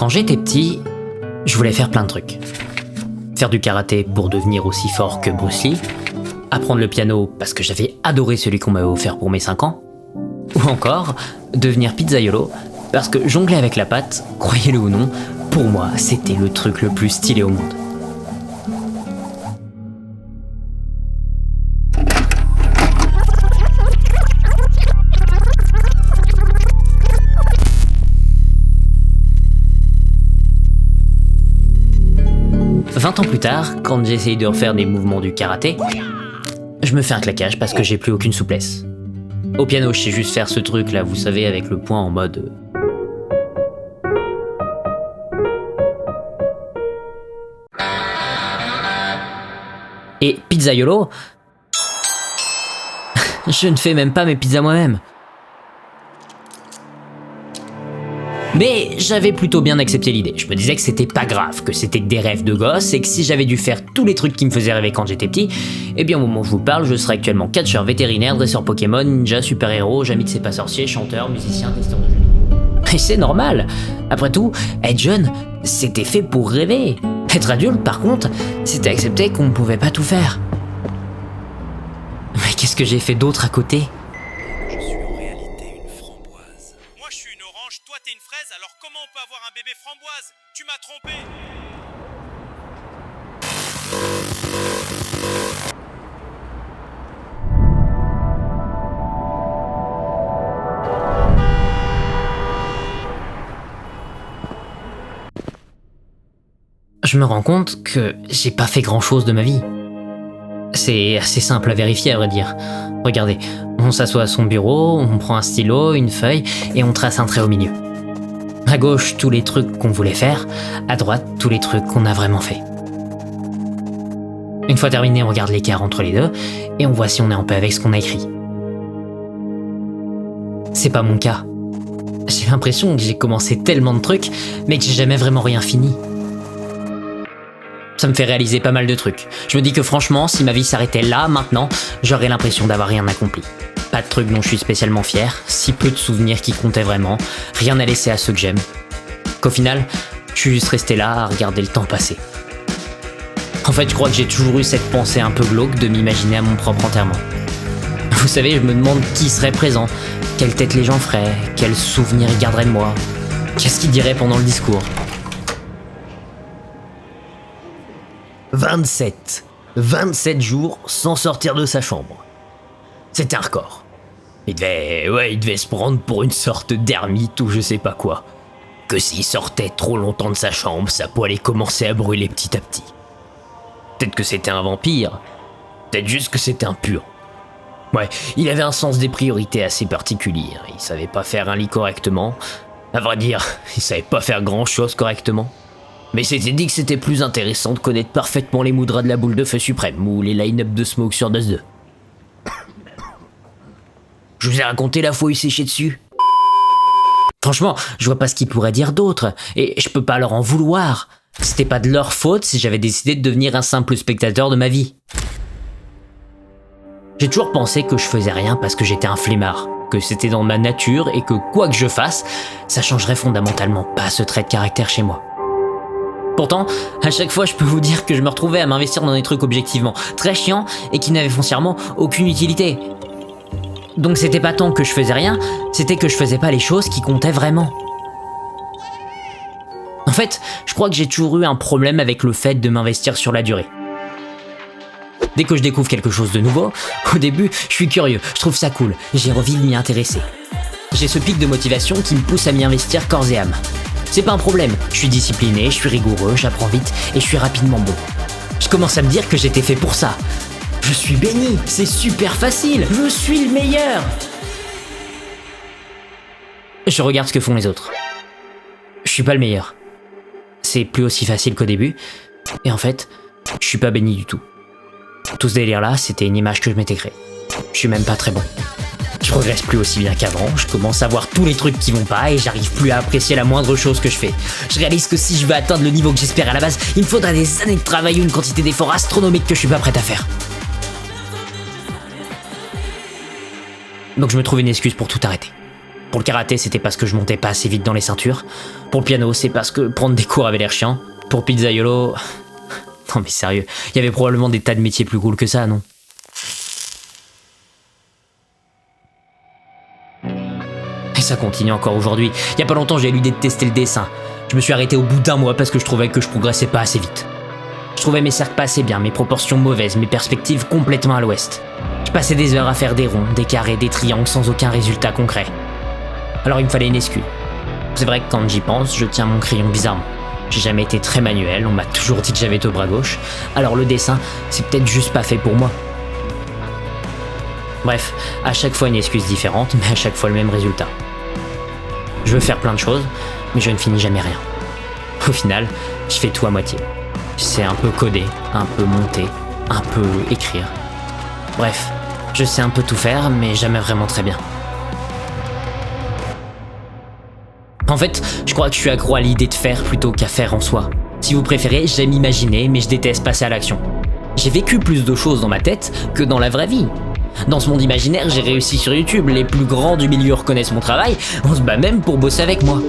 Quand j'étais petit, je voulais faire plein de trucs. Faire du karaté pour devenir aussi fort que Bruce Lee, apprendre le piano parce que j'avais adoré celui qu'on m'avait offert pour mes 5 ans, ou encore devenir pizzaiolo parce que jongler avec la pâte, croyez-le ou non, pour moi c'était le truc le plus stylé au monde. « 20 ans plus tard, quand j'essaye de refaire des mouvements du karaté, je me fais un claquage parce que j'ai plus aucune souplesse. Au piano, je sais juste faire ce truc là, vous savez, avec le poing en mode... Et pizzaiolo, je ne fais même pas mes pizzas moi-même. Mais j'avais plutôt bien accepté l'idée. Je me disais que c'était pas grave, que c'était que des rêves de gosse et que si j'avais dû faire tous les trucs qui me faisaient rêver quand j'étais petit, eh bien au moment où je vous parle, je serais actuellement catcheur, vétérinaire, dresseur Pokémon, ninja, super-héros, Jamitse pas sorcier, chanteur, musicien, testeur de jeux. Et c'est normal. Après tout, être jeune, c'était fait pour rêver. Être adulte, par contre, c'était accepter qu'on ne pouvait pas tout faire. Mais qu'est-ce que j'ai fait d'autre à côté ? Je suis en réalité une framboise. Moi je suis une orange, toi t'es une fraise, alors comment on peut avoir un bébé framboise ? Tu m'as trompé ! Je me rends compte que j'ai pas fait grand-chose de ma vie. C'est assez simple à vérifier, à vrai dire. Regardez, on s'assoit à son bureau, on prend un stylo, une feuille, et on trace un trait au milieu. À gauche, tous les trucs qu'on voulait faire, à droite, tous les trucs qu'on a vraiment fait. Une fois terminé, on regarde l'écart entre les deux, et on voit si on est en paix avec ce qu'on a écrit. C'est pas mon cas. J'ai l'impression que j'ai commencé tellement de trucs, mais que j'ai jamais vraiment rien fini. Ça me fait réaliser pas mal de trucs. Je me dis que franchement, si ma vie s'arrêtait là, maintenant, j'aurais l'impression d'avoir rien accompli. Pas de trucs dont je suis spécialement fier, si peu de souvenirs qui comptaient vraiment, rien à laisser à ceux que j'aime. Qu'au final, je suis juste resté là à regarder le temps passer. En fait, je crois que j'ai toujours eu cette pensée un peu glauque de m'imaginer à mon propre enterrement. Vous savez, je me demande qui serait présent, quelle tête les gens feraient, quels souvenirs ils garderaient de moi, qu'est-ce qu'ils diraient pendant le discours. 27 jours sans sortir de sa chambre. C'était un record. Il devait se prendre pour une sorte d'ermite ou je sais pas quoi. Que s'il sortait trop longtemps de sa chambre, sa peau allait commencer à brûler petit à petit. Peut-être que c'était un vampire, peut-être juste que c'était un pur. Ouais, il avait un sens des priorités assez particulier. Il savait pas faire un lit correctement. À vrai dire, il savait pas faire grand-chose correctement. Mais c'était dit que c'était plus intéressant de connaître parfaitement les moudras de la boule de feu suprême ou les line-up de Smoke sur Dust 2. Je vous ai raconté la fois où il s'est chié dessus. Franchement, je vois pas ce qu'ils pourraient dire d'autre, et je peux pas leur en vouloir. C'était pas de leur faute si j'avais décidé de devenir un simple spectateur de ma vie. J'ai toujours pensé que je faisais rien parce que j'étais un flemmard, que c'était dans ma nature et que quoi que je fasse, ça changerait fondamentalement pas ce trait de caractère chez moi. Pourtant, à chaque fois, je peux vous dire que je me retrouvais à m'investir dans des trucs objectivement très chiants et qui n'avaient foncièrement aucune utilité. Donc c'était pas tant que je faisais rien, c'était que je faisais pas les choses qui comptaient vraiment. En fait, je crois que j'ai toujours eu un problème avec le fait de m'investir sur la durée. Dès que je découvre quelque chose de nouveau, au début, je suis curieux, je trouve ça cool, j'ai envie de m'y intéresser. J'ai ce pic de motivation qui me pousse à m'y investir corps et âme. C'est pas un problème, je suis discipliné, je suis rigoureux, j'apprends vite et je suis rapidement bon. Je commence à me dire que j'étais fait pour ça. Je suis béni, c'est super facile, je suis le meilleur. Je regarde ce que font les autres. Je suis pas le meilleur. C'est plus aussi facile qu'au début, et en fait, je suis pas béni du tout. Tout ce délire-là, c'était une image que je m'étais créée. Je suis même pas très bon. Je progresse plus aussi bien qu'avant, je commence à voir tous les trucs qui vont pas et j'arrive plus à apprécier la moindre chose que je fais. Je réalise que si je veux atteindre le niveau que j'espère à la base, il me faudra des années de travail ou une quantité d'efforts astronomiques que je suis pas prêt à faire. Donc je me trouve une excuse pour tout arrêter. Pour le karaté, c'était parce que je montais pas assez vite dans les ceintures. Pour le piano, c'est parce que prendre des cours avait l'air chiant. Pour pizzaiolo... Non mais sérieux, il y avait probablement des tas de métiers plus cool que ça, non? Et ça continue encore aujourd'hui. Il y a pas longtemps, j'ai eu l'idée de tester le dessin. Je me suis arrêté au bout d'un mois parce que je trouvais que je progressais pas assez vite. Je trouvais mes cercles pas assez bien, mes proportions mauvaises, mes perspectives complètement à l'ouest. Je passais des heures à faire des ronds, des carrés, des triangles sans aucun résultat concret. Alors il me fallait une excuse. C'est vrai que quand j'y pense, je tiens mon crayon bizarrement. J'ai jamais été très manuel, on m'a toujours dit que j'avais tout bras gauche, alors le dessin, c'est peut-être juste pas fait pour moi. Bref, à chaque fois une excuse différente, mais à chaque fois le même résultat. Je veux faire plein de choses, mais je ne finis jamais rien. Au final, je fais tout à moitié. Je sais un peu coder, un peu monter, un peu écrire. Bref, je sais un peu tout faire, mais jamais vraiment très bien. En fait, je crois que je suis accro à l'idée de faire plutôt qu'à faire en soi. Si vous préférez, j'aime imaginer, mais je déteste passer à l'action. J'ai vécu plus de choses dans ma tête que dans la vraie vie. Dans ce monde imaginaire, j'ai réussi sur YouTube, les plus grands du milieu reconnaissent mon travail, on se bat même pour bosser avec moi.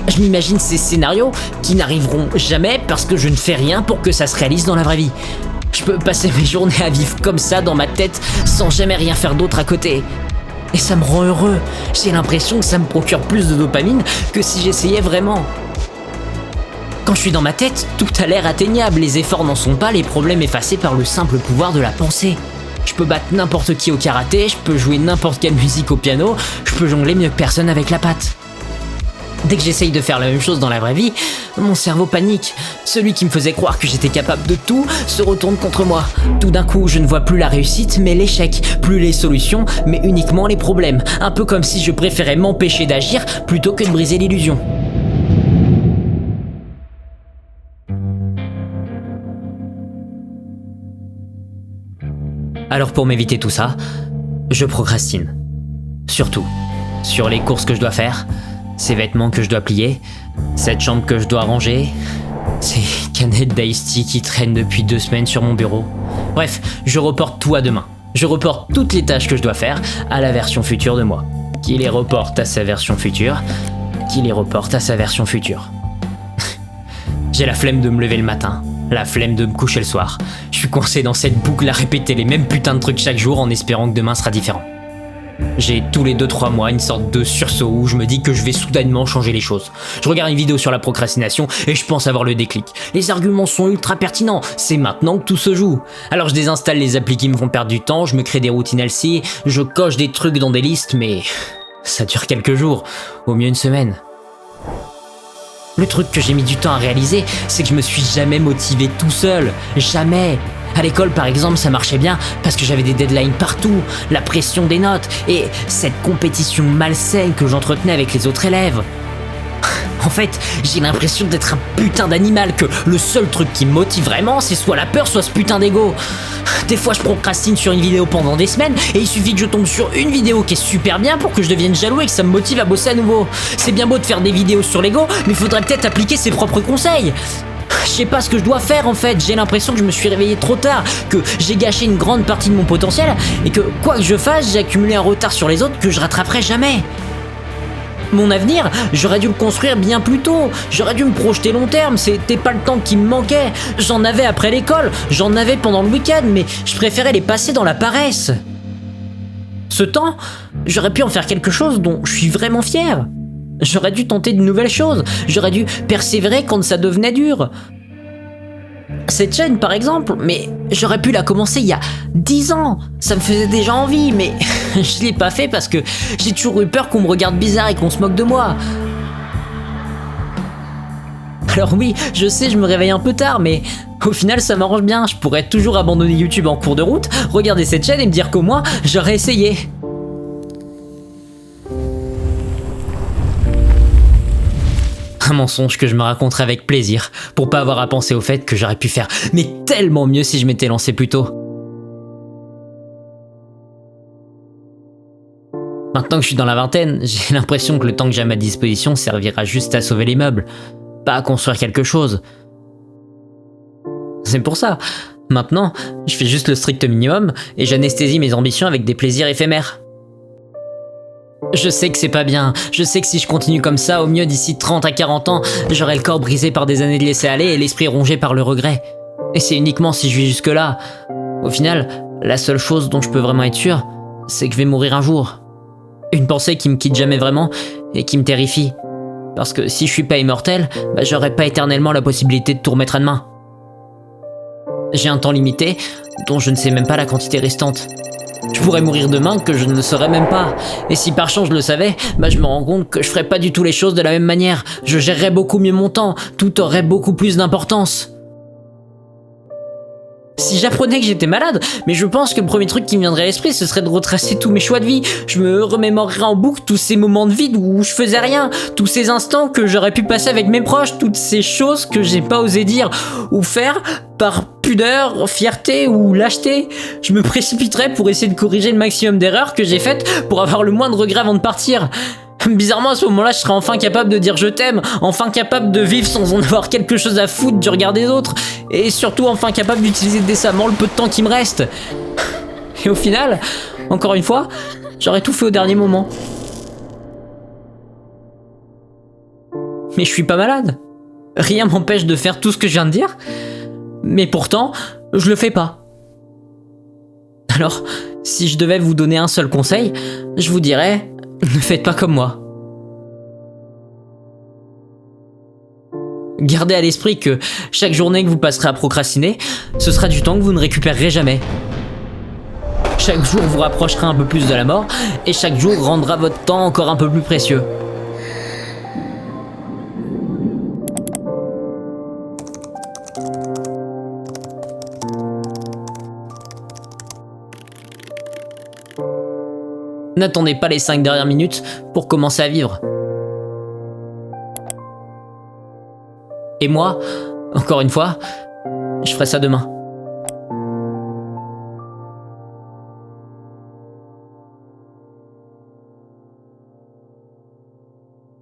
Je m'imagine ces scénarios qui n'arriveront jamais parce que je ne fais rien pour que ça se réalise dans la vraie vie. Je peux passer mes journées à vivre comme ça dans ma tête sans jamais rien faire d'autre à côté. Et ça me rend heureux. J'ai l'impression que ça me procure plus de dopamine que si j'essayais vraiment. Quand je suis dans ma tête, tout a l'air atteignable, les efforts n'en sont pas, les problèmes effacés par le simple pouvoir de la pensée. Je peux battre n'importe qui au karaté, je peux jouer n'importe quelle musique au piano, je peux jongler mieux que personne avec la patte. Dès que j'essaye de faire la même chose dans la vraie vie, mon cerveau panique. Celui qui me faisait croire que j'étais capable de tout se retourne contre moi. Tout d'un coup, je ne vois plus la réussite, mais l'échec. Plus les solutions, mais uniquement les problèmes. Un peu comme si je préférais m'empêcher d'agir plutôt que de briser l'illusion. Alors pour m'éviter tout ça, je procrastine. Surtout, sur les courses que je dois faire, ces vêtements que je dois plier, cette chambre que je dois ranger, ces canettes d'Ice Tea qui traînent depuis 2 semaines sur mon bureau. Bref, je reporte tout à demain. Je reporte toutes les tâches que je dois faire à la version future de moi. Qui les reporte à sa version future, qui les reporte à sa version future. J'ai la flemme de me lever le matin, la flemme de me coucher le soir. Je suis coincé dans cette boucle à répéter les mêmes putains de trucs chaque jour en espérant que demain sera différent. J'ai tous les 2-3 mois une sorte de sursaut où je me dis que je vais soudainement changer les choses. Je regarde une vidéo sur la procrastination et je pense avoir le déclic. Les arguments sont ultra pertinents, c'est maintenant que tout se joue. Alors je désinstalle les applis qui me font perdre du temps, je me crée des routines LC, je coche des trucs dans des listes, mais ça dure quelques jours, au mieux une semaine. Le truc que j'ai mis du temps à réaliser, c'est que je me suis jamais motivé tout seul. Jamais. À l'école, par exemple, ça marchait bien parce que j'avais des deadlines partout, la pression des notes et cette compétition malsaine que j'entretenais avec les autres élèves. En fait, j'ai l'impression d'être un putain d'animal, que le seul truc qui me motive vraiment, c'est soit la peur, soit ce putain d'ego. Des fois, je procrastine sur une vidéo pendant des semaines et il suffit que je tombe sur une vidéo qui est super bien pour que je devienne jaloux et que ça me motive à bosser à nouveau. C'est bien beau de faire des vidéos sur l'ego, mais il faudrait peut-être appliquer ses propres conseils. Je sais pas ce que je dois faire en fait, j'ai l'impression que je me suis réveillé trop tard, que j'ai gâché une grande partie de mon potentiel et que quoi que je fasse, j'ai accumulé un retard sur les autres que je rattraperai jamais. Mon avenir, j'aurais dû le construire bien plus tôt, j'aurais dû me projeter long terme, c'était pas le temps qui me manquait. J'en avais après l'école, j'en avais pendant le week-end, mais je préférais les passer dans la paresse. Ce temps, j'aurais pu en faire quelque chose dont je suis vraiment fier. J'aurais dû tenter de nouvelles choses, j'aurais dû persévérer quand ça devenait dur. Cette chaîne par exemple, mais j'aurais pu la commencer il y a 10 ans, ça me faisait déjà envie, mais je l'ai pas fait parce que j'ai toujours eu peur qu'on me regarde bizarre et qu'on se moque de moi. Alors oui, je sais, je me réveille un peu tard, mais au final ça m'arrange bien, je pourrais toujours abandonner YouTube en cours de route, regarder cette chaîne et me dire qu'au moins j'aurais essayé. Un mensonge que je me raconterai avec plaisir, pour pas avoir à penser au fait que j'aurais pu faire mais tellement mieux si je m'étais lancé plus tôt. Maintenant que je suis dans la vingtaine, j'ai l'impression que le temps que j'ai à ma disposition servira juste à sauver les meubles, pas à construire quelque chose. C'est pour ça, maintenant, je fais juste le strict minimum et j'anesthésie mes ambitions avec des plaisirs éphémères. Je sais que c'est pas bien, je sais que si je continue comme ça, au mieux d'ici 30 à 40 ans, j'aurai le corps brisé par des années de laisser aller et l'esprit rongé par le regret. Et c'est uniquement si je vis jusque-là. Au final, la seule chose dont je peux vraiment être sûr, c'est que je vais mourir un jour. Une pensée qui me quitte jamais vraiment et qui me terrifie. Parce que si je suis pas immortel, j'aurai pas éternellement la possibilité de tout remettre à demain. J'ai un temps limité, dont je ne sais même pas la quantité restante. Je pourrais mourir demain que je ne le saurais même pas. Et si par chance je le savais, je me rends compte que je ferais pas du tout les choses de la même manière. Je gérerais beaucoup mieux mon temps, tout aurait beaucoup plus d'importance. Si j'apprenais que j'étais malade, mais je pense que le premier truc qui me viendrait à l'esprit, ce serait de retracer tous mes choix de vie. Je me remémorerais en boucle tous ces moments de vide où je faisais rien, tous ces instants que j'aurais pu passer avec mes proches, toutes ces choses que j'ai pas osé dire ou faire par pudeur, fierté ou lâcheté. Je me précipiterais pour essayer de corriger le maximum d'erreurs que j'ai faites pour avoir le moins de regrets avant de partir. Bizarrement, à ce moment-là, je serais enfin capable de dire je t'aime, enfin capable de vivre sans en avoir quelque chose à foutre du regard des autres, et surtout enfin capable d'utiliser décemment le peu de temps qui me reste. Et au final, encore une fois, j'aurais tout fait au dernier moment. Mais je suis pas malade. Rien m'empêche de faire tout ce que je viens de dire, mais pourtant, je le fais pas. Alors, si je devais vous donner un seul conseil, je vous dirais... Ne faites pas comme moi. Gardez à l'esprit que chaque journée que vous passerez à procrastiner, ce sera du temps que vous ne récupérerez jamais. Chaque jour vous rapprochera un peu plus de la mort, et chaque jour rendra votre temps encore un peu plus précieux. N'attendez pas les 5 dernières minutes pour commencer à vivre. Et moi, encore une fois, je ferai ça demain.